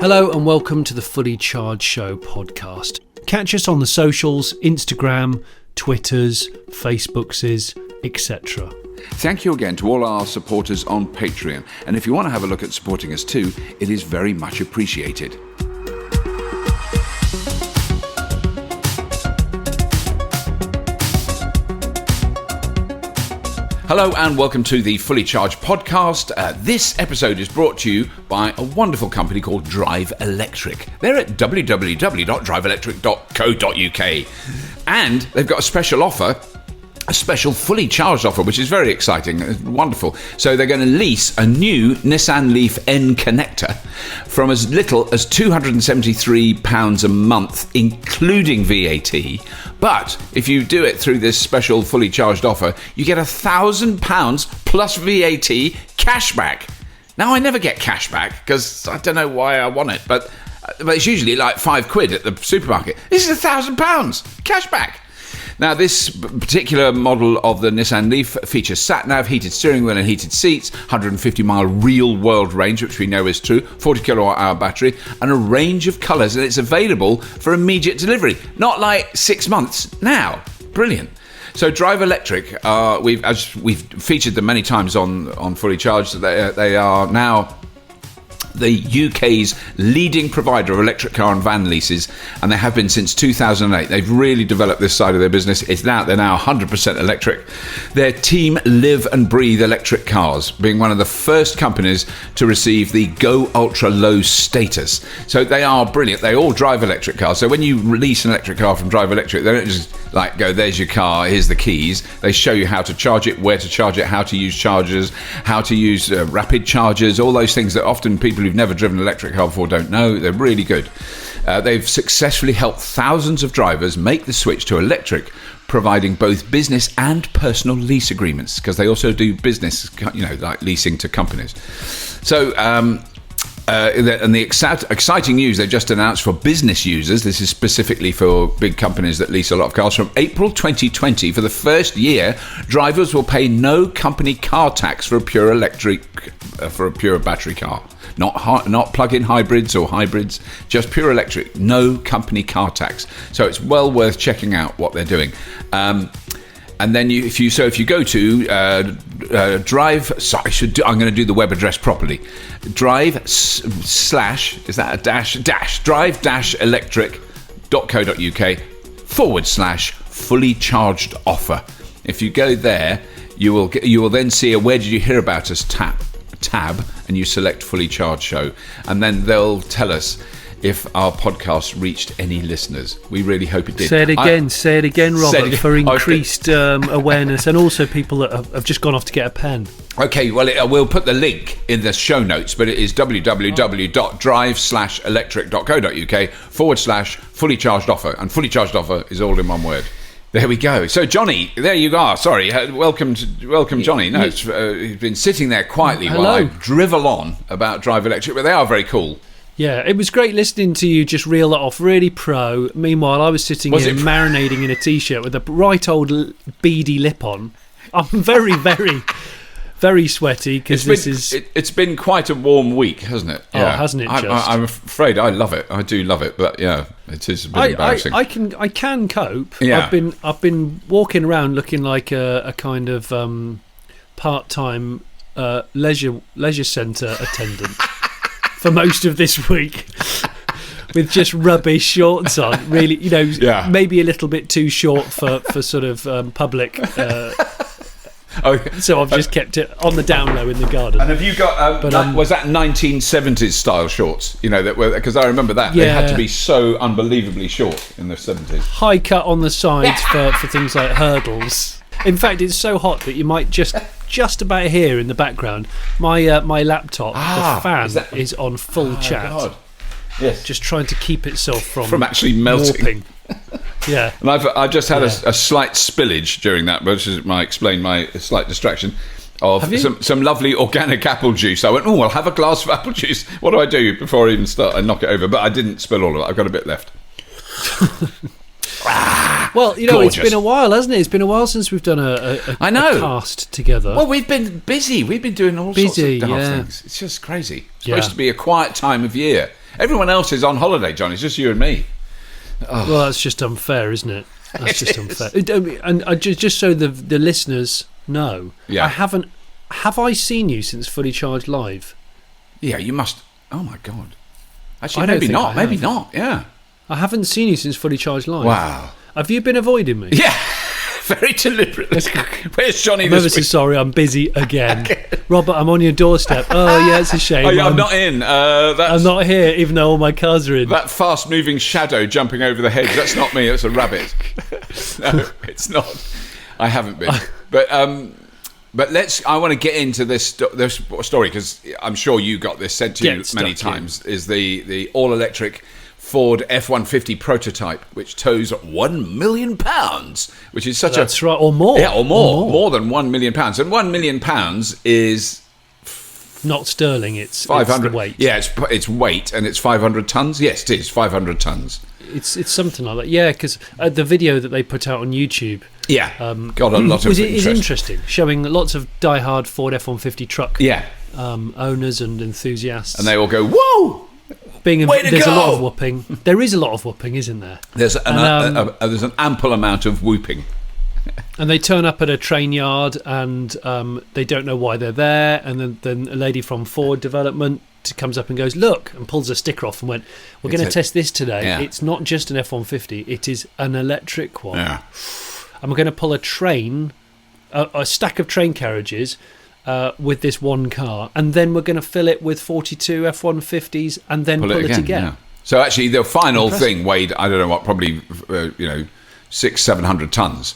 Hello and welcome to the Fully Charged Show podcast. Catch us on the socials, Instagram, Twitters, Facebookses, etc. Thank you again to all our supporters on Patreon. And if you want to have a look at supporting us too, it is very much appreciated. Hello and welcome to the Fully Charged podcast. This episode is brought to you by a wonderful company called Drive Electric. They're at www.driveelectric.co.uk and they've got a special offer, a special fully charged offer, which is very exciting, wonderful. So they're going to lease a new Nissan Leaf N connector from as little as £273 a month, including VAT. But if you do it through this special fully charged offer, you get £1,000 plus VAT cashback. Now, I never get cashback because I don't know why I want it, but it's usually like £5 at the supermarket. This is £1,000 cashback. Now, this particular model of the Nissan Leaf features sat-nav, heated steering wheel and heated seats, 150-mile real-world range, which we know is true, 40-kilowatt-hour battery, and a range of colours, and it's available for immediate delivery. Not like 6 months, now. Brilliant. So Drive Electric, we've featured them many times on Fully Charged. They are now the UK's leading provider of electric car and van leases, and they have been since 2008. They've really developed this side of their business. They're now 100% electric. Their team live and breathe electric cars, being one of the first companies to receive the Go Ultra Low status. So they are brilliant. They all drive electric cars. So when you release an electric car from Drive Electric, they don't just like go, there's your car, here's the keys. They show you how to charge it, where to charge it, how to use chargers, how to use rapid chargers, all those things that often people who've never driven an electric car before don't know. They're really good. They've successfully helped thousands of drivers make the switch to electric, providing both business and personal lease agreements, because they also do business, like leasing to companies. So, and the exciting news they just announced for business users, this is specifically for big companies that lease a lot of cars, from April 2020, for the first year, drivers will pay no company car tax for a pure battery car. Not plug-in hybrids or hybrids, just pure electric, no company car tax. So it's well worth checking out what they're doing. And then if you go to Drive, I'm going to do the web address properly. Drive /electric.co.uk/fully charged offer. If you go there, you will then see a where did you hear about us tab, and you select Fully Charged Show, and then they'll tell us if our podcast reached any listeners. We really hope it did. Say it again, Robert, for increased awareness, and also people that have just gone off to get a pen. Okay, well, we'll put the link in the show notes, but it is www.drive/electric.co.uk/fully charged offer, and fully charged offer is all in one word. There we go. So, Jonny, there you are. Sorry, welcome, Jonny. No, he's been sitting there quietly while I drivel on about Drive Electric, but they are very cool. Yeah, it was great listening to you just reel that off, really pro. Meanwhile, I was sitting here marinating in a T-shirt with a right old beady lip on. I'm very, very, very sweaty because it's been quite a warm week, hasn't it? Yeah. Oh, hasn't it just? I'm afraid I love it. I do love it, but yeah, it is a bit embarrassing. I can cope. Yeah. I've been walking around looking like a kind of part-time leisure centre attendant for most of this week, with just rubbish shorts on. Really, maybe a little bit too short for sort of public. So I've just kept it on the down low in the garden. And have you got? Was that 1970s style shorts? Because I remember that they had to be so unbelievably short in the 70s. High cut on the sides for things like hurdles. In fact, it's so hot that you might just about hear in the background my laptop, the fan is on full chat. God. Yes, just trying to keep itself from actually melting. Yeah, and I've just had a slight spillage during that, which explain my slight distraction of some lovely organic apple juice. I went, I'll have a glass of apple juice. What do I do before I even start? I knock it over, but I didn't spill all of it. I've got a bit left. Well, gorgeous. It's been a while, hasn't it? It's been a while since we've done a cast together. Well, we've been busy. We've been doing all sorts of daft things. It's just crazy. It's supposed to be a quiet time of year. Everyone else is on holiday, John. It's just you and me. Oh. Well, that's just unfair, isn't it? That's just unfair. And just so the listeners know, yeah. Have I seen you since Fully Charged Live? Yeah, you must. Oh my God. Actually, maybe not. Maybe not. Yeah. I haven't seen you since Fully Charged Live. Wow. Have you been avoiding me? Yeah. Very deliberately. Where's Jonny I'm this ever so week? sorry, I'm busy again. Robert, I'm on your doorstep. Oh, yeah, it's a shame. I'm not in. I'm not here, even though all my cars are in. That fast-moving shadow jumping over the hedge, that's not me, it's a rabbit. No, it's not. I haven't been. But I want to get into this story, because I'm sure you got this sent to you many times, is the all-electric Ford F150 prototype, which tows £1 million, which is such That's right, or more. Yeah, or more. More than £1 million. And £1 million is... Not sterling, it's 500 it's the weight. Yeah, it's weight, and it's 500 tons. Yes, it is 500 tons. It's something like that. Yeah, because the video that they put out on YouTube, got a lot of interest. It's interesting, showing lots of die-hard Ford F-150 truck owners and enthusiasts, and they all go, "Whoa!" There's a lot of whooping. There is a lot of whooping, isn't there? There's an ample amount of whooping. And they turn up at a train yard, and they don't know why they're there. And then a lady from Ford Development comes up and goes, "Look," and pulls a sticker off and went, "We're going to test this today. Yeah. It's not just an F-150; it is an electric one. Yeah. And we're going to pull a train, a stack of train carriages." With this one car, and then we're going to fill it with 42 F-150's, and then pull it again. Yeah. So actually, the final thing weighed, I don't know what, probably 600-700 tons.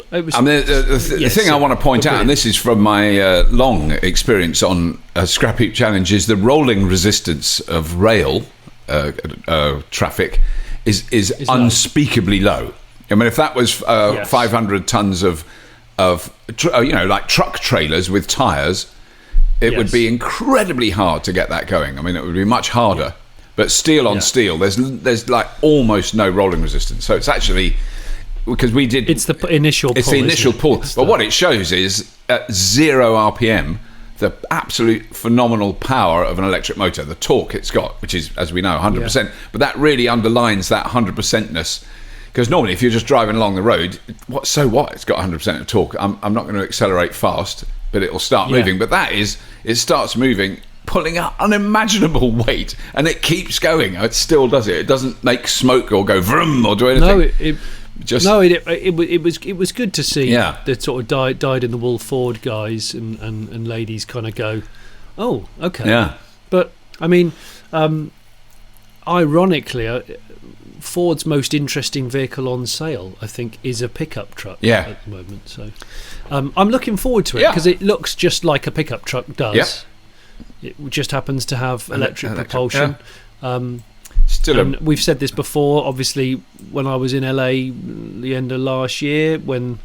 The thing I want to point out, and this is from my long experience on Scrap Heap Challenge, is the rolling resistance of rail traffic is unspeakably low. I mean, if that was 500 tons of like truck trailers with tyres, it would be incredibly hard to get that going. I mean, it would be much harder. But steel on steel, there's like almost no rolling resistance. So it's actually, because we did... It's the initial pull. It's the initial pull. But what it shows is, at 0 RPM, the absolute phenomenal power of an electric motor, the torque it's got, which is, as we know, 100%. But that really underlines that 100%-ness. Because normally, if you're just driving along the road, so what? It's got 100% of torque. I'm not going to accelerate fast, but it'll start moving. But it starts moving, pulling out unimaginable weight, and it keeps going. It still does it. It doesn't make smoke or go vroom or do anything. It was good to see the sort of dyed in the wool Ford guys and ladies kind of go, oh, okay. Yeah. But I mean, ironically, Ford's most interesting vehicle on sale, I think, is a pickup truck at the moment. So I'm looking forward to it, because it looks just like a pickup truck does. It just happens to have electric propulsion. We've said this before, obviously, when I was in LA the end of last year, when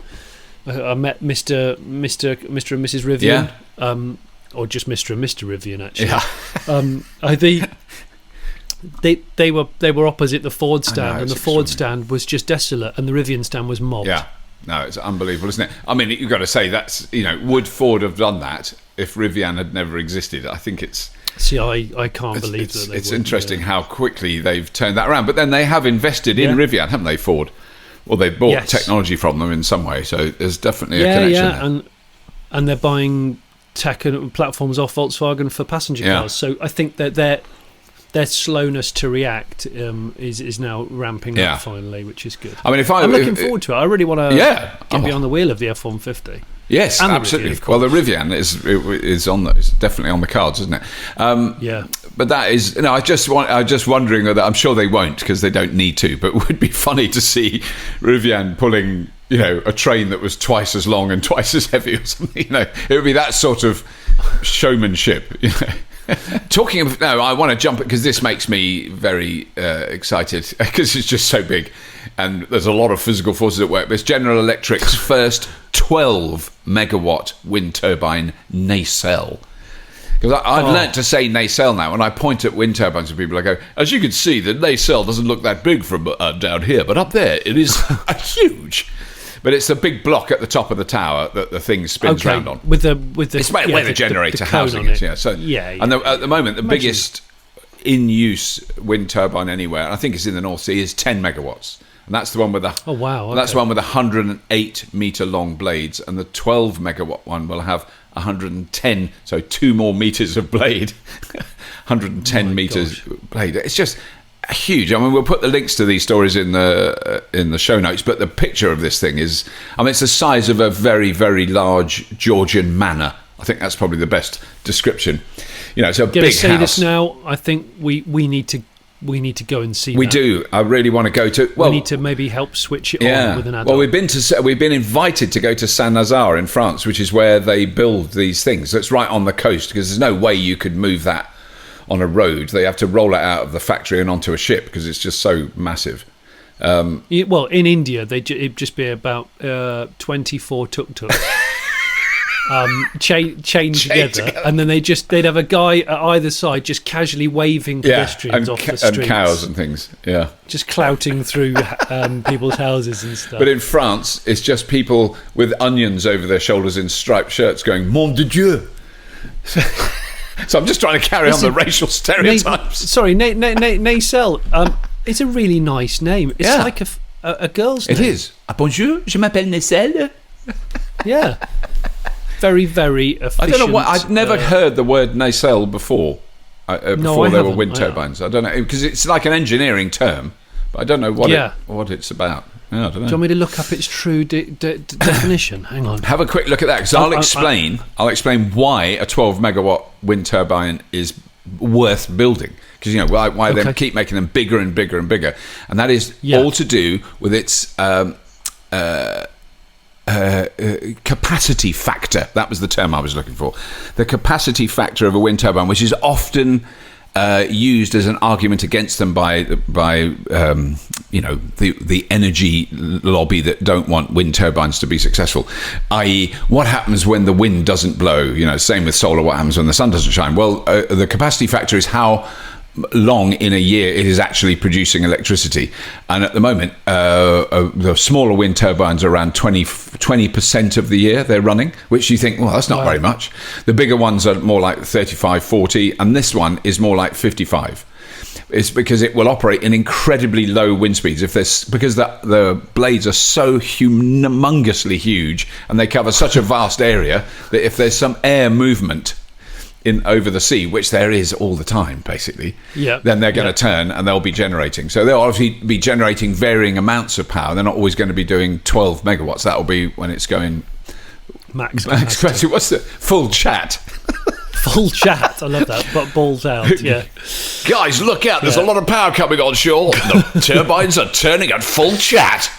I met Mr. and Mrs. Rivian, or just Mr. and Mr. Rivian, actually. They were opposite the Ford stand, and the Ford stand was just desolate, and the Rivian stand was mobbed. Yeah, no, it's unbelievable, isn't it? I mean, you've got to say, that's, would Ford have done that if Rivian had never existed? I think it's... See, I can't believe that they It's interesting how quickly they've turned that around. But then they have invested in Rivian, haven't they, Ford? Well, they've bought technology from them in some way, so there's definitely a connection there. And they're buying tech and platforms off Volkswagen for passenger cars. So I think that their slowness to react is now ramping up finally, which is good. I mean, I'm looking forward to it. I really want to get behind the wheel of the F-150. Yes, and absolutely. Well, the Rivian is definitely on the cards, isn't it? But that is, I just wondering that, I'm sure they won't, because they don't need to. But it would be funny to see Rivian pulling, a train that was twice as long and twice as heavy or something. It would be that sort of showmanship. Talking of, I want to jump, because this makes me very excited, because it's just so big and there's a lot of physical forces at work. There's General Electric's first 12 megawatt wind turbine nacelle. Because I've learnt to say nacelle now. When I point at wind turbines to people, I go, as you can see, the nacelle doesn't look that big from down here, but up there it is huge. But it's a big block at the top of the tower that the thing spins round on. With the it's where the generator housing is. And at the moment, the biggest in use wind turbine anywhere, and I think it's in the North Sea, is 10 megawatts. And that's the one with the that's the one with 108 meter long blades, and the 12 megawatt one will have 110, so 2 more meters of blade. 110 meters blade. It's just huge. I mean, we'll put the links to these stories in the show notes, but the picture of this thing is, I mean, it's the size of a very, very large Georgian manor. I think that's probably the best description. You know, it's a big house. Say this now. I think we need to go and see. We do. I really want to go to. Well, we need to maybe help switch it on with an adult. Well, we've been invited to go to Saint-Nazaire in France, which is where they build these things. So it's right on the coast, because there's no way you could move that on a road. They have to roll it out of the factory and onto a ship because it's just so massive. Well, in India, it'd just be about 24 tuk-tuks. chained together, and then they'd have a guy at either side just casually waving pedestrians off the streets, and cows and things, just clouting through people's houses and stuff. But in France, it's just people with onions over their shoulders in striped shirts going "Mon de Dieu." So I'm just trying to carry on the racial stereotypes. Nacelle. It's a really nice name. It's like a girl's name. It is. Bonjour, je m'appelle Nacelle. Yeah. Very, very efficient. I don't know what. I'd never heard the word nacelle before. Before there were wind turbines. I don't know, because it's like an engineering term, but I don't know what it's about. Yeah, I don't know. Do you want me to look up its true definition? Hang on. Have a quick look at that, because I'll explain why a 12 megawatt wind turbine is worth building. Because why they keep making them bigger and bigger and bigger, and that is all to do with its capacity factor. That was the term I was looking for. The capacity factor of a wind turbine, which is often used as an argument against them by the energy lobby that don't want wind turbines to be successful. I.e., what happens when the wind doesn't blow? Same with solar. What happens when the sun doesn't shine? Well, the capacity factor is how long in a year it is actually producing electricity, and at the moment the smaller wind turbines are around 20% of the year they're running, which you think, well, that's not very much. The bigger ones are more like 35, 40, and this one is more like 55. It's because it will operate in incredibly low wind speeds because the blades are so humongously huge and they cover such a vast area that if there's some air movement over the sea, which there is all the time, basically, then they're going to turn and they'll be generating. So they'll obviously be generating varying amounts of power. They're not always going to be doing 12 megawatts. That'll be when it's going max capacity. What's the full chat? Full chat. I love that. But balls out. Yeah. Guys, look out! There's a lot of power coming on shore. The turbines are turning at full chat.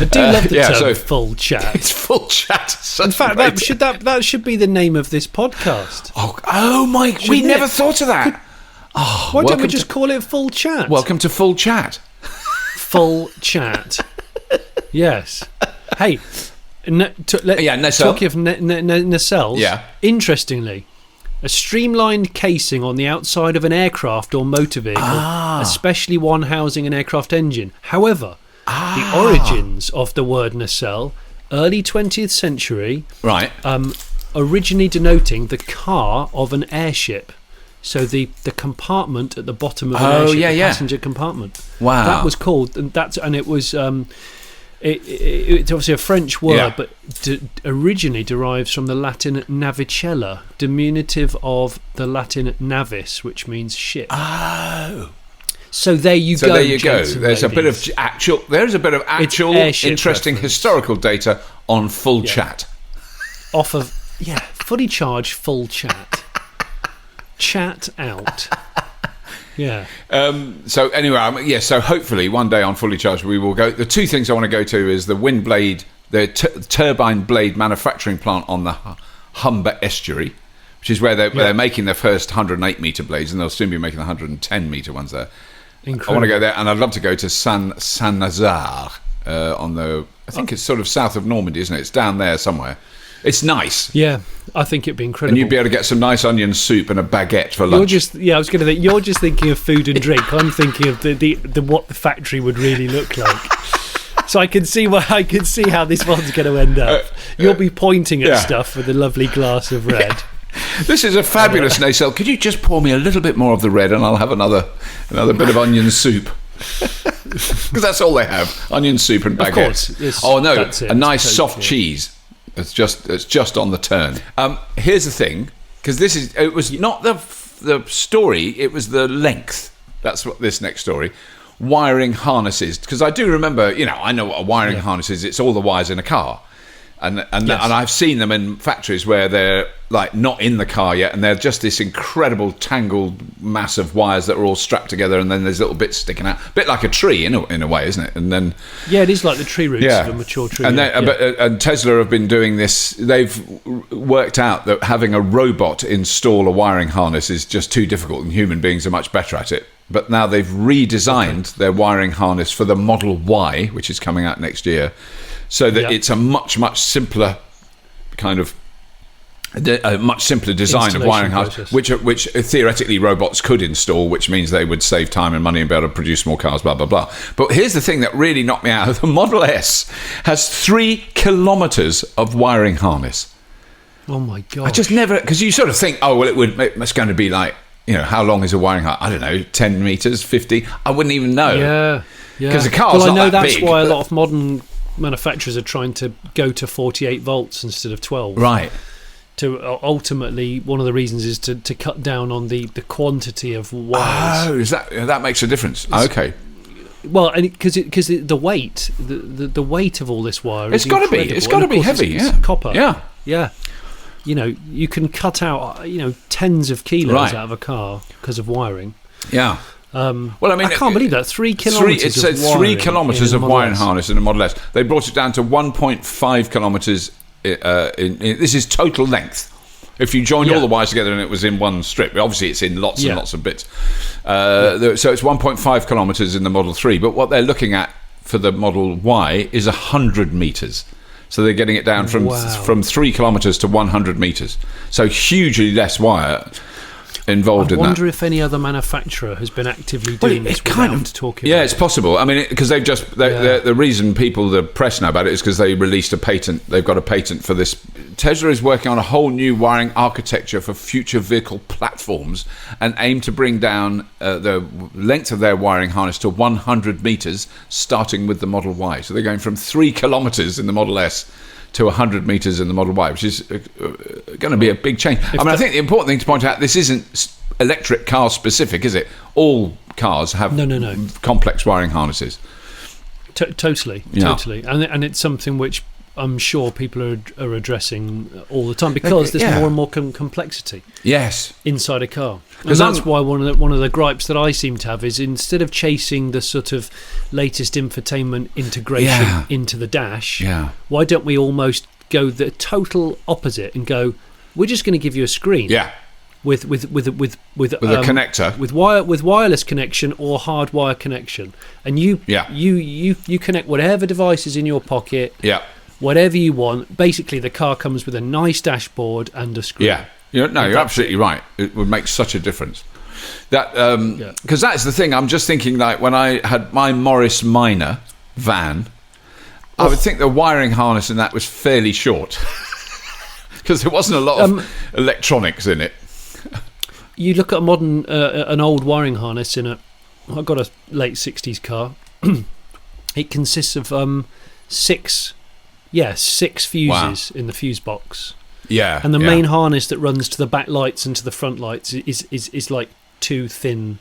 I do love the term full chat. It's full chat. In fact, that should be the name of this podcast. Oh my! We never thought of that. Why don't we just call it full chat? Welcome to full chat. Full chat. Yes. Hey, talking of nacelles. Interestingly, a streamlined casing on the outside of an aircraft or motor vehicle, especially one housing an aircraft engine. However, the origins of the word nacelle, early 20th century, originally denoting the car of an airship. So the compartment at the bottom of an airship, the passenger compartment. Wow, that was called, and it was. It's obviously a French word, but originally derives from the Latin navicella, diminutive of the Latin navis, which means ship. Oh. So there you go. There's a bit of actual interesting historical data on full chat. Off of fully charged full chat. Chat out. Yeah. So anyway, so hopefully one day on Fully Charged we will go. The two things I want to go to is the wind blade, the turbine blade manufacturing plant on the Humber estuary, which is where they're making their first 108 metre blades, and they'll soon be making the 110 metre ones there. Incredible. I want to go there, and I'd love to go to Saint-Nazaire on the. I think it's sort of south of Normandy, isn't it? It's down there somewhere. It's nice. Yeah, I think it'd be incredible. And you'd be able to get some nice onion soup and a baguette for lunch. I was going to think, you're just thinking of food and drink. I'm thinking of the what the factory would really look like. So I can see how this one's going to end up. You'll be pointing at stuff with a lovely glass of red. This is a fabulous nacelle. Could you just pour me a little bit more of the red, and I'll have another bit of onion soup. Because that's all they have: onion soup and baguette. Of course. Oh no, a nice soft cheese. It's just on the turn. Here's the thing, because it was not the story; it was the length. That's what this next story. Wiring harnesses, because I do remember. I know what a wiring harness is. It's all the wires in a car. And I've seen them in factories where they're like not in the car yet, and they're just this incredible tangled mass of wires that are all strapped together, and then there's little bits sticking out, a bit like a tree in a way, isn't it? And then it is like the tree roots of a mature tree. And Tesla have been doing this. They've worked out that having a robot install a wiring harness is just too difficult, and human beings are much better at it. But now they've redesigned their wiring harness for the Model Y, which is coming out next year. So that it's a much simpler kind of a much simpler design of wiring harness, which theoretically robots could install, which means they would save time and money and be able to produce more cars, blah blah blah. But here's the thing that really knocked me out: the Model S has 3 kilometers of wiring harness. Oh my god! I just never, because you sort of think, oh well, it's going to be like, how long is a wiring harness? I don't know, 10 meters, 50. I wouldn't even know. Yeah. Because the car's not that big. Well, I know that's why a lot of modern manufacturers are trying to go to 48 volts instead of 12. Right. To ultimately, one of the reasons is to cut down on the quantity of wires. Oh, that makes a difference? Okay. Well, and because the weight, the weight of all this wire, it's got to be. It's got to be heavy. It's copper. Yeah. You can cut out tens of kilos out of a car because of wiring. Yeah. Well, I mean, I can't believe that 3 kilometers. It says 3 kilometers of wiring harness in a Model S. They brought it down to 1.5 kilometers. This is total length. If you joined all the wires together and it was in one strip, obviously it's in lots and lots of bits. So it's 1.5 kilometers in the Model 3. But what they're looking at for the Model Y is 100 meters. So they're getting it down from 3 kilometers to 100 meters. So hugely less wire involved in that. I wonder if any other manufacturer has been actively doing this without talking about it. It's possible. I mean, because they've just... The reason the press know about it is because they released a patent. They've got a patent for this. Tesla is working on a whole new wiring architecture for future vehicle platforms and aim to bring down the length of their wiring harness to 100 meters, starting with the Model Y. So they're going from 3 kilometers in the Model S to 100 metres in the Model Y, which is going to be a big change. I think the important thing to point out, this isn't electric car specific, is it? All cars have complex wiring harnesses. Totally. And it's something which I'm sure people are addressing all the time because there's more and more complexity. Yes, inside a car, and that's why one of the gripes that I seem to have is instead of chasing the sort of latest infotainment integration into the dash, why don't we almost go the total opposite and go, we're just going to give you a screen, with a connector, with wireless connection or hardwire connection, and you connect whatever device is in your pocket. Whatever you want. Basically, the car comes with a nice dashboard and a screen. You're absolutely right. It would make such a difference. That because that's the thing. I'm just thinking, like when I had my Morris Minor van, I would think the wiring harness in that was fairly short because there wasn't a lot of electronics in it. You look at a modern, an old wiring harness I've got a late 60s car. It consists of 6 fuses in the fuse box. And the main harness that runs to the back lights and to the front lights is like 2 thin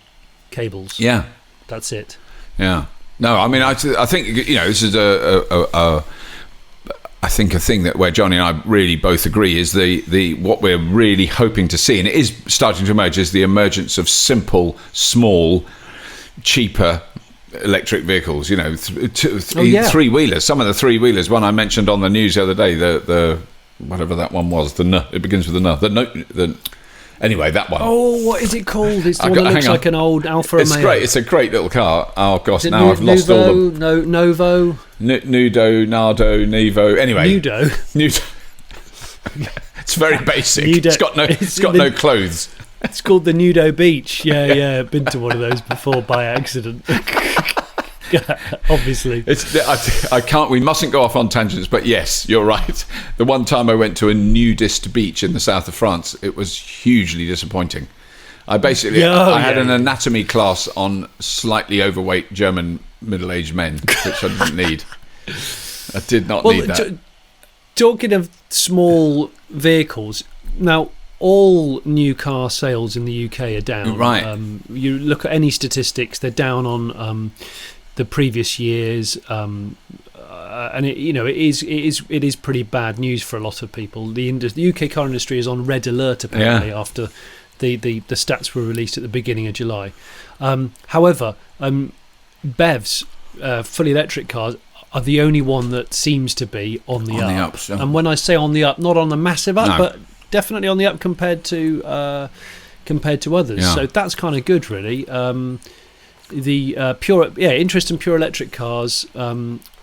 cables. That's it. No, I mean, I think this is a thing that where Jonny and I really both agree is the what we're really hoping to see, and it is starting to emerge, is the emergence of simple, small, cheaper electric vehicles, 3-wheelers. Some of the 3-wheelers, one I mentioned on the news the other day, the whatever that one was, it begins with anyway, that one. Oh, what is it called? It's the one that looks like an old Alfa Romeo. It's great. It's a great little car. Oh gosh, now I've lost all the Novo, Nudo, Nardo, Nevo. Anyway, Nudo. It's very basic. Nudo. It's got no clothes. It's called the Nudo Beach. Yeah, been to one of those before by accident. Obviously. I can't. We mustn't go off on tangents, but yes, you're right. The one time I went to a nudist beach in the south of France, it was hugely disappointing. I basically I had an anatomy class on slightly overweight German middle-aged men, which I didn't need. I did not need that. Talking of small vehicles, now all new car sales in the UK are down. Right. You look at any statistics; they're down on the previous years, and it is pretty bad news for a lot of people. The UK car industry is on red alert apparently after the stats were released at the beginning of July. However, BEVs, fully electric cars, are the only one that seems to be on the up. Sure. And when I say on the up, not on the massive up, but definitely on the up compared to others. Yeah. So that's kind of good, really. Interest in pure electric cars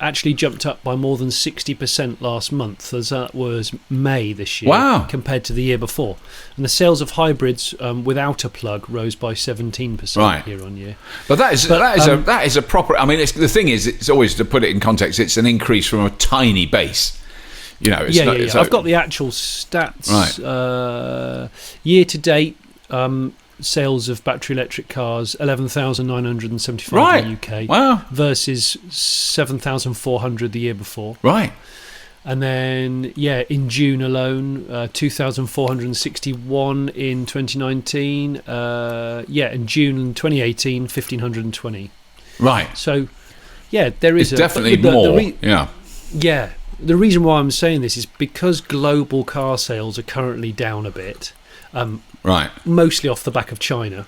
actually jumped up by more than 60% last month, as that was May this year, compared to the year before. And the sales of hybrids without a plug rose by 17% year on year. But that is a proper. I mean, the thing is, it's always, to put it in context, it's an increase from a tiny base. I've got the actual stats. Right. Year to date. Sales of battery electric cars 11,975 in the UK versus 7,400 the year before. Right. And then in June alone 2,461 in 2019. In June 2018 1,520. Right. So there is definitely more. The reason why I'm saying this is because global car sales are currently down a bit. Mostly off the back of China.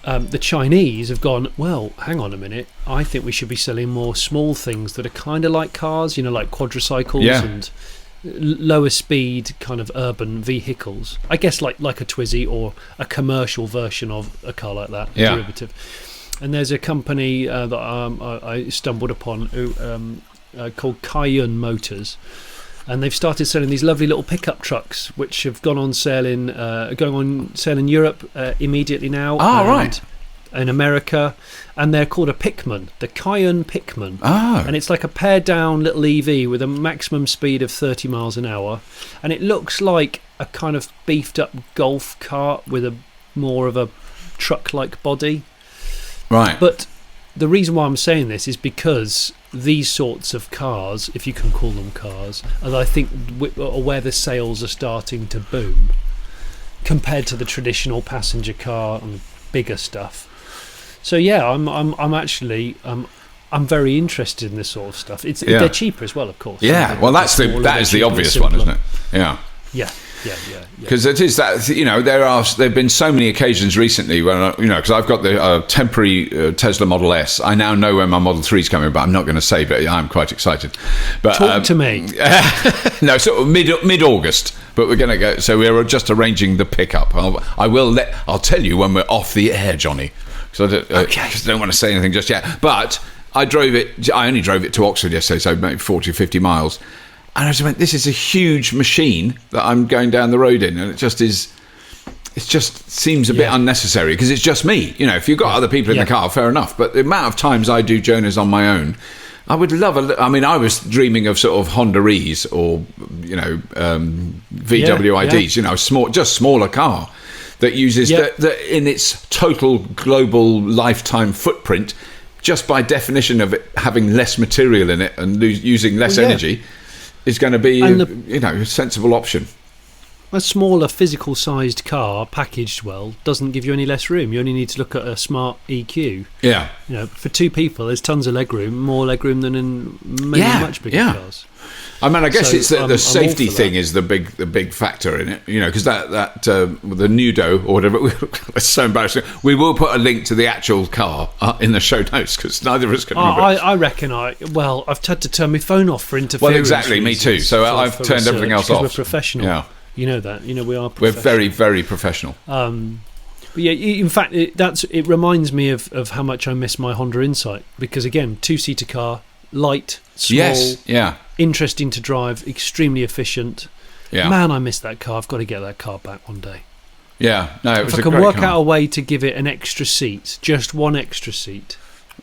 The Chinese have gone, well, hang on a minute, I think we should be selling more small things that are kind of like cars, like quadricycles and lower speed kind of urban vehicles. I guess like a Twizy or a commercial version of a car like that, derivative. And there's a company that I stumbled upon called Cayenne Motors. And they've started selling these lovely little pickup trucks, which have gone on sale going on sale in Europe immediately now. In America, and they're called a Pickman, the Cayenne Pickman. And it's like a pared down little EV with a maximum speed of 30 miles an hour, and it looks like a kind of beefed up golf cart with a more of a truck-like body. Right. But the reason why I'm saying this is because these sorts of cars, if you can call them cars, and I think are where the sales are starting to boom compared to the traditional passenger car and bigger stuff. So I'm actually I'm very interested in this sort of stuff. They're cheaper as well, of course. Yeah, well, that is the obvious one, isn't it? Yeah. Because it is that, there've been so many occasions recently when because I've got the temporary Tesla Model S. I now know when my Model 3 is coming, but I'm not going to say, but I'm quite excited. But talk to me. No, sort of mid-August, but we're going to go. So we're just arranging the pickup. I'll tell you when we're off the air, Johnny. Because I don't want to say anything just yet. But I only drove it to Oxford yesterday, so maybe 40 or 50 miles. And I just went, this is a huge machine that I'm going down the road in, and it just seems a bit unnecessary because it's just me. If you've got other people in the car, fair enough. But the amount of times I do Jonas on my own, I would love I was dreaming of sort of Honda E's or VW IDs, just smaller car that uses that in its total global lifetime footprint, just by definition of it having less material in it and using less energy. Is going to be a sensible option. A smaller physical sized car packaged well doesn't give you any less room. You only need to look at a smart EQ. For two people there's tons of legroom, more legroom than in many much bigger cars. I mean, I guess it's the safety thing is the big factor in it, because that the Nudo or whatever, it's so embarrassing. We will put a link to the actual car in the show notes because neither of us can remember. I reckon I've had to turn my phone off for interference. Well, exactly, me too. So I've turned everything else off. We're professional. Yeah. You know that. We are professional. We're very, very professional. But in fact, it reminds me of how much I miss my Honda Insight because, again, two-seater car, light, small, interesting to drive, extremely efficient. Yeah. Man, I miss that car. I've got to get that car back one day. Yeah, no, it was if I can work out a way to give it an extra seat, just one extra seat.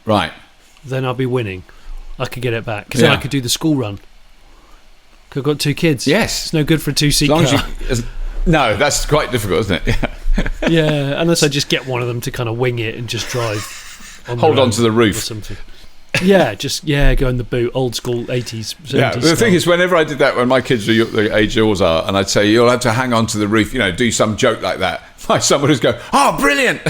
Right. then I'll be winning. I could get it back because then I could do the school run. 'Cause I've got 2 kids. Yes. It's no good for a 2-seat car. No, that's quite difficult, isn't it? Yeah, unless I just get one of them to kind of wing it and just drive. Hold on to the roof. Or something. Yeah, go in the boot, old school 80s, 70s. Yeah, the thing is, whenever I did that when my kids were the age yours are, and I'd say, you'll have to hang on to the roof, do some joke like that, my son would just go, oh, brilliant!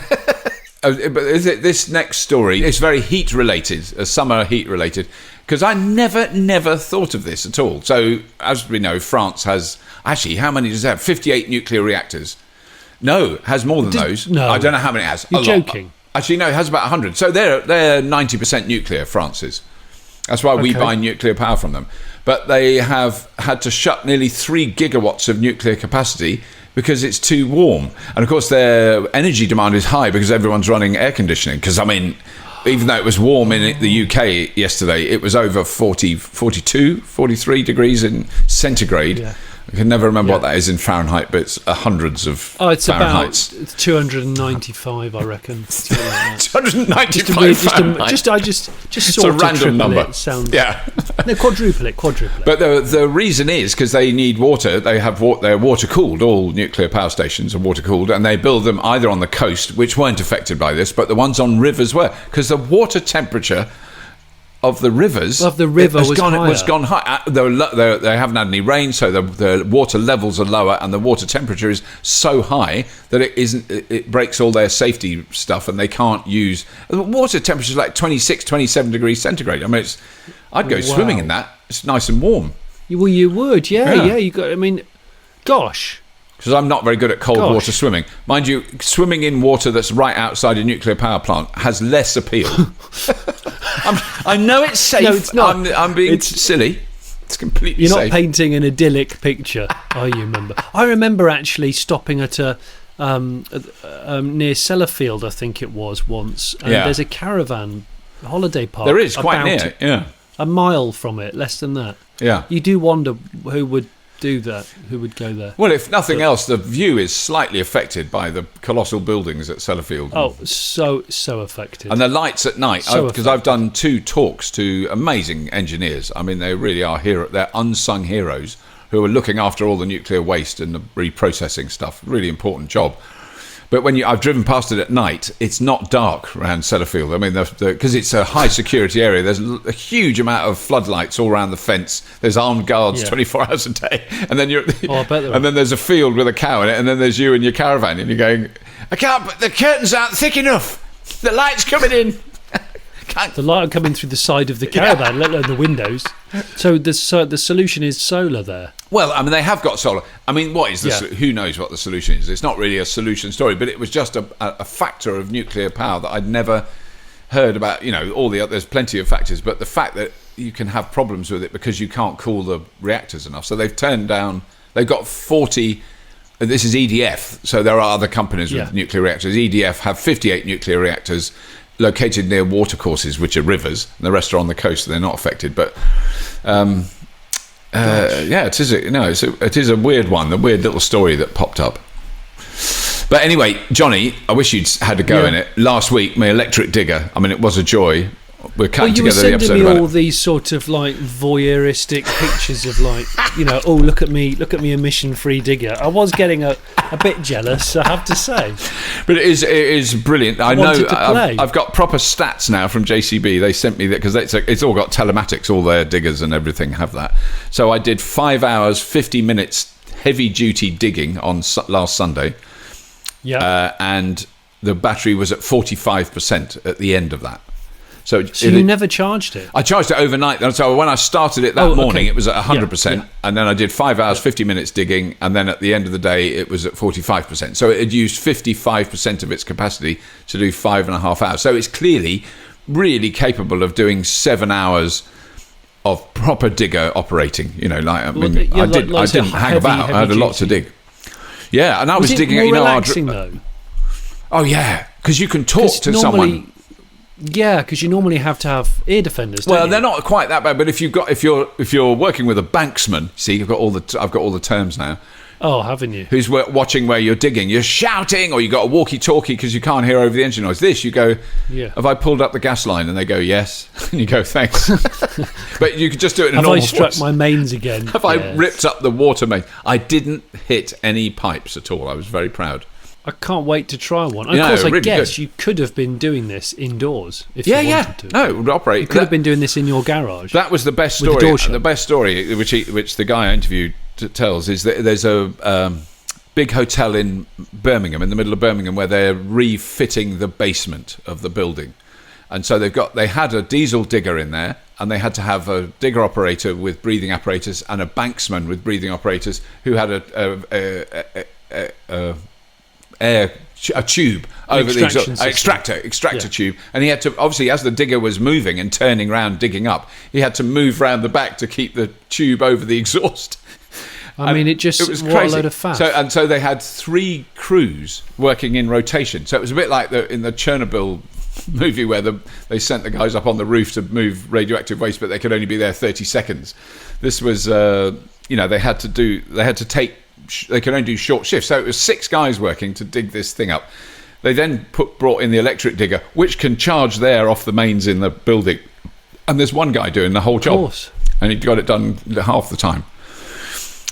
But this next story is very heat related, summer heat related, because I never thought of this at all. So, as we know, France has, actually, how many does it have? 58 nuclear reactors. No, has more than those. No. I don't know how many it has. You're joking. Actually, no, it has about 100. So they're 90% nuclear, France is. That's why we buy nuclear power from them. But they have had to shut nearly 3 gigawatts of nuclear capacity because it's too warm. And of course, their energy demand is high because everyone's running air conditioning. Because, I mean, even though it was warm in the UK yesterday, it was over 42, 43 degrees in centigrade. Yeah. I can never remember what that is in Fahrenheit, but it's hundreds of Fahrenheits. It's 295, I reckon. 295 Fahrenheit. Just sort of a random number. It sounds, yeah. No, quadruple it. But the reason is because they need water. They're water cooled. All nuclear power stations are water cooled, and they build them either on the coast, which weren't affected by this, but the ones on rivers were, because the water temperature of the rivers was gone high. They haven't had any rain, so the water levels are lower, and the water temperature is so high that it breaks all their safety stuff, and they can't use the water temperature is like 26, 27 degrees centigrade. I mean, I'd go swimming in that. It's nice and warm. Well, you would, yeah. You got. I mean, gosh. Because I'm not very good at cold water swimming. Mind you, swimming in water that's right outside a nuclear power plant has less appeal. I know it's safe. No, it's not. I'm being silly. It's completely safe. You're not painting an idyllic picture. I remember actually stopping at a near Sellafield, I think it was once. And there's a caravan holiday park. There is, quite near, yeah. A mile from it, less than that. Yeah. You do wonder who would do that, who would go there. Well, if nothing else, the view is slightly affected by the colossal buildings at Sellafield. Oh, so affected. And the lights at night, because I've done 2 talks to amazing engineers. I mean, they really are they're unsung heroes who are looking after all the nuclear waste and the reprocessing stuff. Really important job. But when I've driven past it at night, it's not dark around Sellafield. I mean, because it's a high security area, there's a huge amount of floodlights all around the fence. There's armed guards 24 hours a day, and then then there's a field with a cow in it, and then there's you in your caravan, and you're going, I can't. But the curtains aren't thick enough. The light's coming in. The light coming through the side of the caravan, let alone the windows. So the solution is solar there. Well, I mean, they have got solar. I mean, what is who knows what the solution is? It's not really a solution story, but it was just a factor of nuclear power that I'd never heard about. All the there's plenty of factors, but the fact that you can have problems with it because you can't cool the reactors enough. So they've got 40. This is EDF, so there are other companies with nuclear reactors. EDF have 58 nuclear reactors located near watercourses, which are rivers, and the rest are on the coast, so they're not affected. But it is a weird one, the weird little story that popped up. But anyway, Jonny, I wish you'd had a go in it. Last week, my electric digger, I mean, it was a joy. We're cutting together the episode about it. You were sending me all these sort of like voyeuristic pictures of like, oh, look at me, emission-free digger. I was getting a bit jealous, I have to say. But it is brilliant. I know I've got proper stats now from JCB. They sent me that because it's all got telematics. All their diggers and everything have that. So I did 5 hours, 50 minutes heavy-duty digging on last Sunday. Yeah. And the battery was at 45% at the end of that. So you never charged it? I charged it overnight. So when I started it that morning, it was at 100%. Yeah. And then I did 5 hours, 50 minutes digging. And then at the end of the day, it was at 45%. So it had used 55% of its capacity to do 5.5 hours. So it's clearly really capable of doing 7 hours of proper digger operating. I didn't hang about. I had a lot to dig. Yeah, and I was digging. Was it more relaxing though? Oh yeah, because you can talk to someone. Yeah, because you normally have to have ear defenders. Well, they're not quite that bad, but if you're working with a banksman, see, I've got all the terms now. Oh, haven't you? who's watching where you're digging. You're shouting, or you got a walkie-talkie because you can't hear over the engine noise. This, you go, have I pulled up the gas line? And they go, yes. And you go, thanks. But you could just do it in a normal voice. Have I struck my mains again? Have I ripped up the water main? I didn't hit any pipes at all. I was very proud. I can't wait to try one. Of course, I guess you could have been doing this indoors if you wanted to. No, it would operate. You could have been doing this in your garage. That was the best story. The best story, which the guy I interviewed tells, is that there's a big hotel in Birmingham, in the middle of Birmingham, where they're refitting the basement of the building. And so they had a diesel digger in there, and they had to have a digger operator with breathing apparatus and a banksman with breathing apparatus who had a tube over the extractor tube, and he had to, obviously, as the digger was moving and turning around digging up, he had to move round the back to keep the tube over the exhaust. I mean, it was crazy. A load of faff. So they had 3 crews working in rotation. So it was a bit like in the Chernobyl movie where they sent the guys up on the roof to move radioactive waste, but they could only be there 30 seconds. This was, they could only do short shifts. So it was 6 guys working to dig this thing up. They then brought in the electric digger, which can charge there off the mains in the building. And there's one guy doing the whole job. Of course. And he got it done half the time.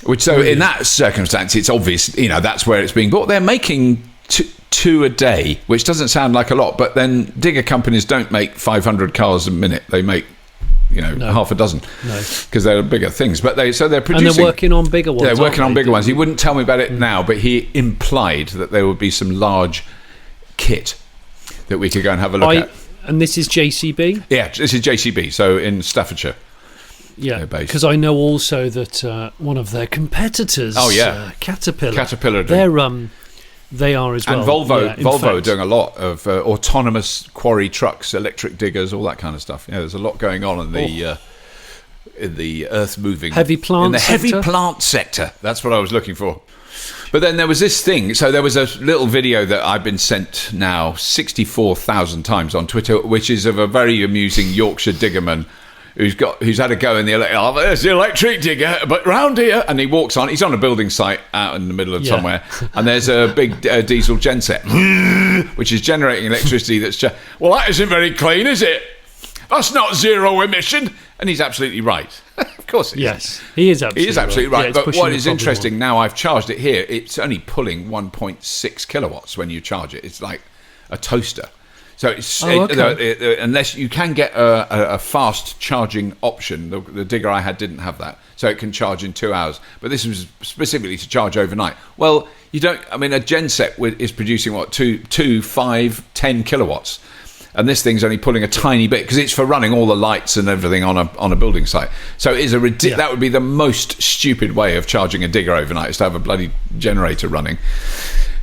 In that circumstance, it's obvious, that's where it's being bought. They're making 2 a day, which doesn't sound like a lot, but then digger companies don't make 500 cars a minute. They make half a dozen, because they're bigger things. But they're producing, and they're working on bigger ones. They're working on bigger ones. He wouldn't tell me about it now, but he implied that there would be some large kit that we could go and have a look at. And this is JCB? Yeah, this is JCB, so in Staffordshire. Yeah, because I know also that one of their competitors, Caterpillar, they are as well. And Volvo are doing a lot of autonomous quarry trucks, electric diggers, all that kind of stuff. Yeah, there's a lot going on in the earth moving heavy plant heavy plant sector. That's what I was looking for. But then there was this thing. So there was a little video that I've been sent now 64,000 times on Twitter, which is of a very amusing Yorkshire diggerman who's had a go in there's the electric digger, but round here, and he walks on. He's on a building site out in the middle of somewhere, and there's a big diesel genset, which is generating electricity. Well, that isn't very clean, is it? That's not zero emission. And he's absolutely right. Of course it is. Yes, he is absolutely right. But what is interesting, now I've charged it here, it's only pulling 1.6 kilowatts when you charge it. It's like a toaster. So unless you can get a fast charging option, the digger I had didn't have that, so it can charge in 2 hours. But this was specifically to charge overnight. Well, you don't. I mean, a genset is producing 2, 5, 10 kilowatts, and this thing's only pulling a tiny bit because it's for running all the lights and everything on a building site. So it is that would be the most stupid way of charging a digger overnight, is to have a bloody generator running.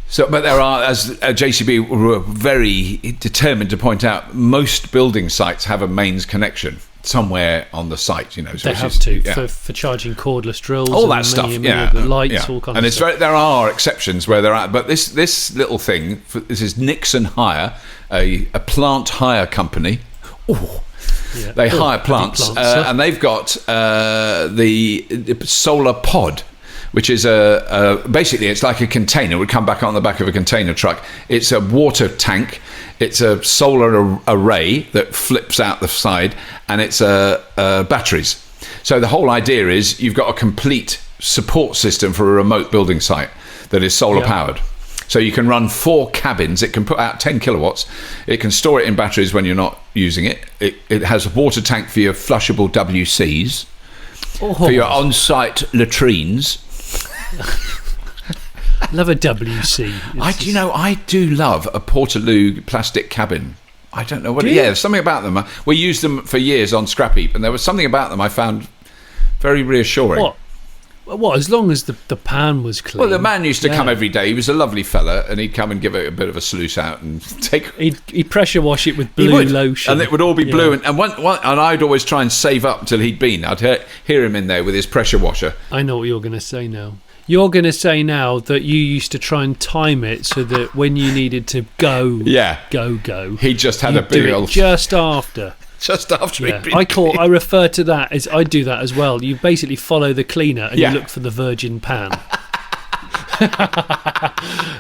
So, but there are, as JCB were very determined to point out, most building sites have a mains connection somewhere on the site. So they have to for charging cordless drills, all that stuff. The lights, all kinds of stuff. There are exceptions where there are, but this little thing. This is Nixon Hire, a plant hire company. They hire plants, and they've got the Solar Pod, which is basically it's like a container. It would come back on the back of a container truck. It's a water tank. It's a solar array that flips out the side, and it's batteries. So the whole idea is you've got a complete support system for a remote building site that is solar powered. So you can run 4 cabins. It can put out 10 kilowatts. It can store it in batteries when you're not using it. It has a water tank for your flushable WCs, for your on-site latrines. Love a WC. I do love a Portaloo plastic cabin. I don't know what. There's something about them. We used them for years on Scrap Heap, and there was something about them I found very reassuring. What? As long as the pan was clean. Well, the man used to come every day. He was a lovely fella, and he'd come and give it a bit of a sluice out and take. He'd pressure wash it with blue lotion, and it would all be blue. And I'd always try and save up until he'd been. I'd hear him in there with his pressure washer. I know what you're going to say now. You're going to say now that you used to try and time it so that when you needed to go, he just had a big old just after. Just after he'd been I refer to that as I do that as well. You basically follow the cleaner and you look for the virgin pan.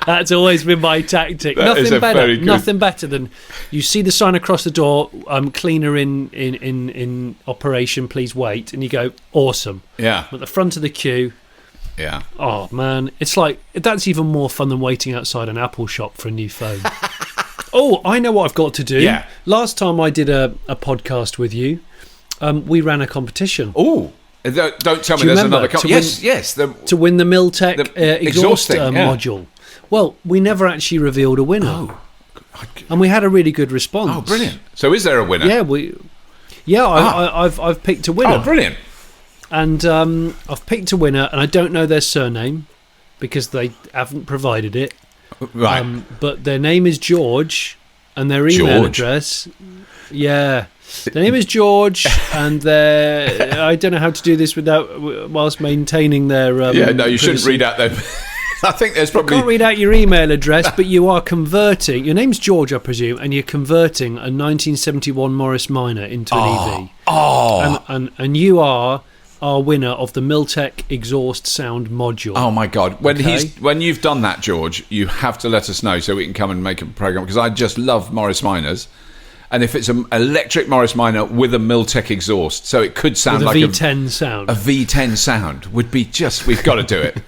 That's always been my tactic. Nothing better than you see the sign across the door. Cleaner in operation. Please wait. And you go, awesome. Yeah. At the front of the queue. Yeah. Oh man, it's like that's even more fun than waiting outside an Apple shop for a new phone. Oh, I know what I've got to do. Yeah. Last time I did a podcast with you, we ran a competition. Oh. Don't tell me there's another competition. Yes. To win the Miltech exhaust module. Well, we never actually revealed a winner. Oh. And we had a really good response. Oh, brilliant. So is there a winner? Yeah, I've picked a winner. Oh, brilliant. And I've picked a winner, and I don't know their surname because they haven't provided it. Right. But their name is George, and their email address... Yeah. Their name is George, and I don't know how to do this whilst maintaining their... you shouldn't read out their... I think there's probably... I can't read out your email address, but you are converting... Your name's George, I presume, and you're converting a 1971 Morris Minor into an EV. Oh! And you are our winner of the Miltech exhaust sound module. Oh, my God. When you've done that, George, you have to let us know so we can come and make a programme, because I just love Morris Minors. And if it's an electric Morris Minor with a Miltech exhaust, so it could sound like V10 sound. A V10 sound would be just... We've got to do it.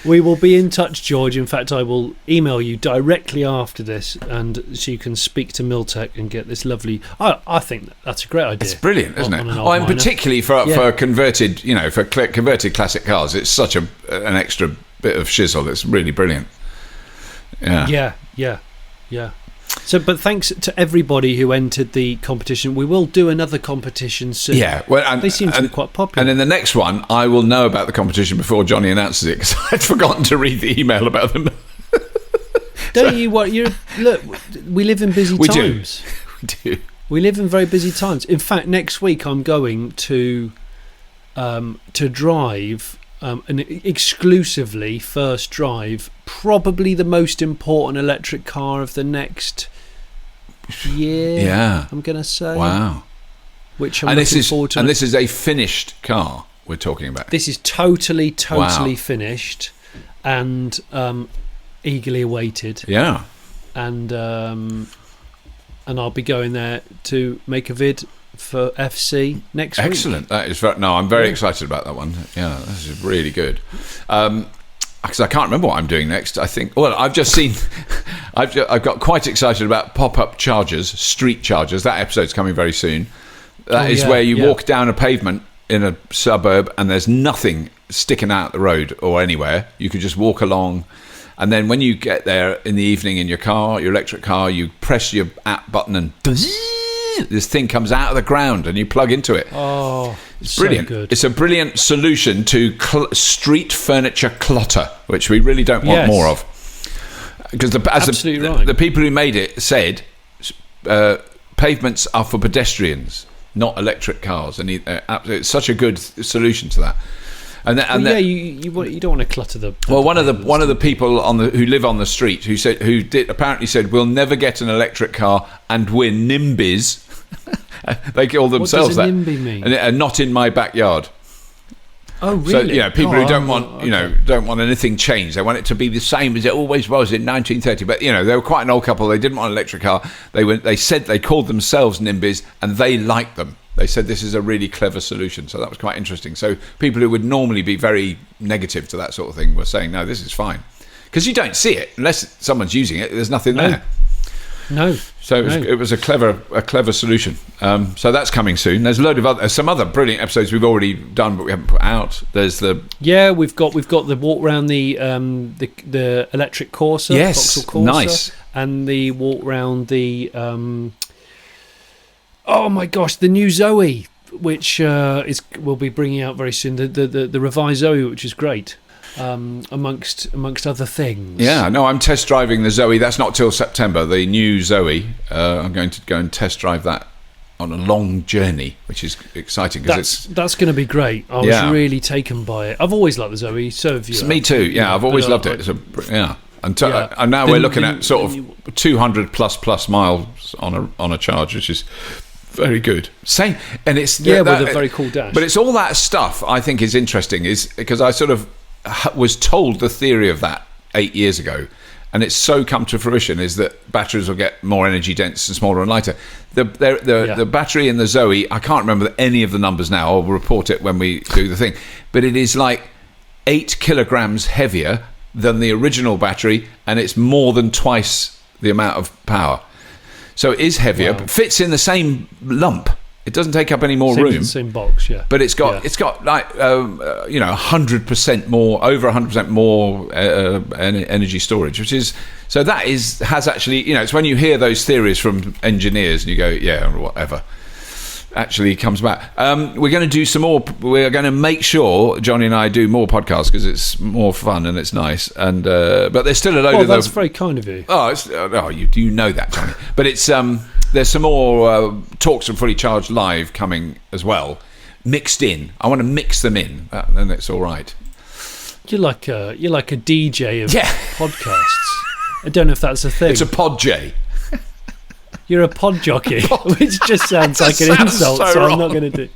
We will be in touch, George. In fact, I will email you directly after this, and so you can speak to Miltech and get this lovely... I think that's a great idea. It's brilliant, isn't it? And particularly for converted, for converted classic cars, it's such an extra bit of shizzle. It's really brilliant. Yeah. So, but thanks to everybody who entered the competition. We will do another competition soon. Yeah, they seem to be quite popular. And in the next one, I will know about the competition before Jonny announces it, because I'd forgotten to read the email about them. Don't you? Look, we live in busy times. We do. We live in very busy times. In fact, next week I'm going to drive. An exclusively first drive, probably the most important electric car of the next year. Yeah, I'm going to say. Wow. Which I'm looking forward to. And this is a finished car we're talking about. This is totally finished, and eagerly awaited. Yeah. And I'll be going there to make a vid for FC next week. Excellent. That is I'm very excited about that one. Yeah, this is really good. Because I can't remember what I'm doing next. I think. Well, I've just seen. I've got quite excited about pop-up chargers, street chargers. That episode's coming very soon. That is where you walk down a pavement in a suburb and there's nothing sticking out the road or anywhere. You could just walk along. And then when you get there in the evening in your car, your electric car, you press your app button and this thing comes out of the ground and you plug into it. Oh, it's brilliant. So good. It's a brilliant solution to street furniture clutter, which we really don't want more of. Because the people who made it said pavements are for pedestrians, not electric cars. And it's such a good solution to that. You don't want to clutter the. Well, one of the people who live on the street who apparently said we'll never get an electric car and we're NIMBYs. They call themselves that. What does a NIMBY mean? And not in my backyard. Oh, really? So people who don't want don't want anything changed. They want it to be the same as it always was in 1930. But they were quite an old couple. They didn't want an electric car. They said they called themselves NIMBYs and they liked them. They said this is a really clever solution, so that was quite interesting. So people who would normally be very negative to that sort of thing were saying, no, this is fine. Because you don't see it. Unless someone's using it, there's nothing there. No. So it was a clever solution. So that's coming soon. There's some other brilliant episodes we've already done, but we haven't put out. There's we've got the walk around the electric Corsa. Yes, Vauxhall Corsa, nice. And the walk around the... oh my gosh, the new Zoe, which we'll be bringing out very soon. The revised Zoe, which is great, amongst other things. Yeah, no, I'm test driving the Zoe. That's not till September. The new Zoe. I'm going to go and test drive that on a long journey, which is exciting because that's going to be great. I was really taken by it. I've always liked the Zoe. So have you? Me too. Yeah, I've always loved it. And now we're looking at sort of 200 plus miles on a charge, which is very good. Same, and it's with a very cool dash. But it's all that stuff I think is interesting, is because I sort of was told the theory of that 8 years ago, and it's so come to fruition, is that batteries will get more energy dense and smaller and lighter. The battery in the Zoe, I can't remember any of the numbers now. I'll report it when we do the thing. But it is like 8 kilograms heavier than the original battery, and it's more than twice the amount of power. So it is heavier, but fits in the same lump. It doesn't take up any more room. Same box, yeah. But it's got like 100% more, over 100% more energy storage, which is has actually, it's when you hear those theories from engineers and you go, yeah, whatever. Actually comes back. We're going to do some more. We're going to make sure Jonny and I do more podcasts because it's more fun and it's nice. And but there's still a load of. That's very kind of you. You know that, Jonny. But it's there's some more talks from Fully Charged Live coming as well, mixed in. I want to mix them in, then it's all right. You're like a DJ of podcasts. I don't know if that's a thing. It's a pod J. You're a pod jockey, which just sounds like an insult, so I'm not going to do it.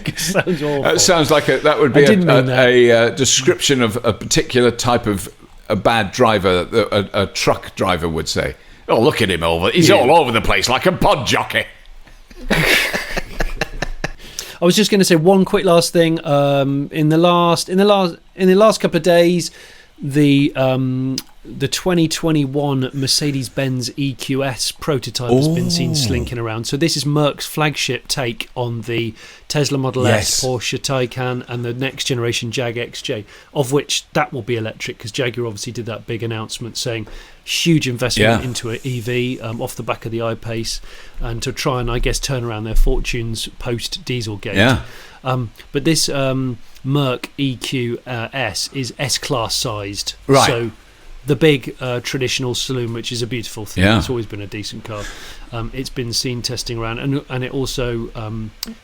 It sounds awful. That sounds like that would be a description of a particular type of a bad driver that a truck driver would say. Oh, look at him he's all over the place like a pod jockey. I was just going to say one quick last thing. In the last couple of days, the 2021 Mercedes-Benz EQS prototype has been seen slinking around. So this is Merck's flagship take on the Tesla Model S, Porsche Taycan, and the next generation Jag XJ, of which that will be electric, because Jaguar obviously did that big announcement saying huge investment into an EV off the back of the I-Pace, and to try and, I guess, turn around their fortunes post-Dieselgate. Yeah. But this Merck EQS is S-Class sized. Right. So the big traditional saloon, which is a beautiful thing. It's always been a decent car. It's been seen testing around, and it also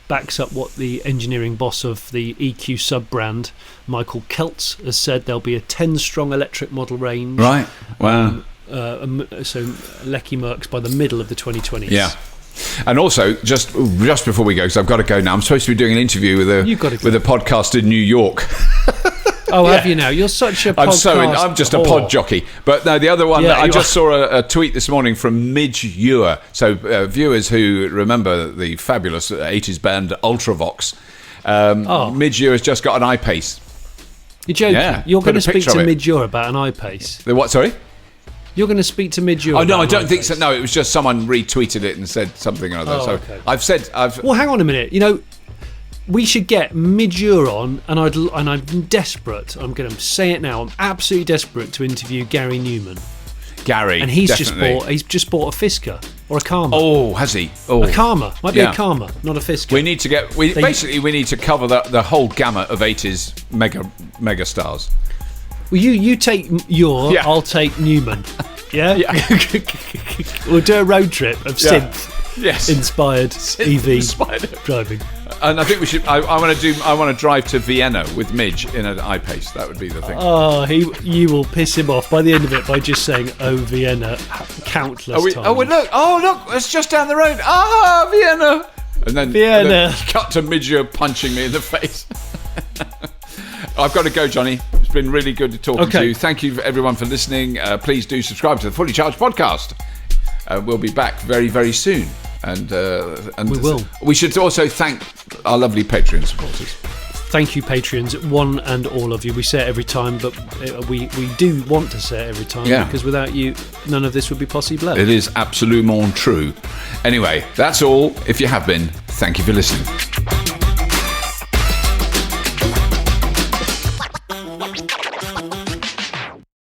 backs up what the engineering boss of the EQ sub-brand, Michael Keltz, has said. There'll be a 10-strong electric model range. Right. Wow. So Lecky Merckx by the middle of the 2020s. Yeah. And also, just before we go, because I've got to go now, I'm supposed to be doing an interview with a podcast in New York. Have you now? You're such a podcast I'm just a pod jockey. But no, the other one, I just saw a tweet this morning from Midge Ewer. So viewers who remember the fabulous 80s band Ultravox, Midge Ewer has just got an I-Pace. You're joking? Yeah, You're going to speak to Midge Ewer about an I-Pace? The what, sorry? You're going to speak to Midge Ewer? Oh, no, I don't think so. No, it was just someone retweeted it and said something or other. Okay. Well, hang on a minute. We should get Midge Ewer on, and I'm desperate. I'm going to say it now. I'm absolutely desperate to interview Gary Newman. Gary, and he's definitely. just bought a Fisker or a Karma. Oh, has he? Oh, a Karma might be a Karma, not a Fisker. We need to we need to cover the whole gamut of 80s mega stars. Well, you take I'll take Newman. Yeah. We'll do a road trip of synth. Yes. Inspired EV driving. And I think we should. I want to drive to Vienna with Midge in an I-Pace. That would be the thing. Oh, you will piss him off by the end of it by just saying, "Oh, Vienna," countless times. Look, it's just down the road. Vienna. And then Vienna. Cut to Midge punching me in the face. I've got to go, Jonny. It's been really good talking to you. Thank you, everyone, for listening. Please do subscribe to the Fully Charged podcast. We'll be back very, very soon. And we will. We should also thank our lovely Patreon supporters. Thank you, Patreons, one and all of you. We say it every time, but we do want to say it every time, because without you, none of this would be possible. It is absolument true. Anyway, that's all. If you have been, thank you for listening.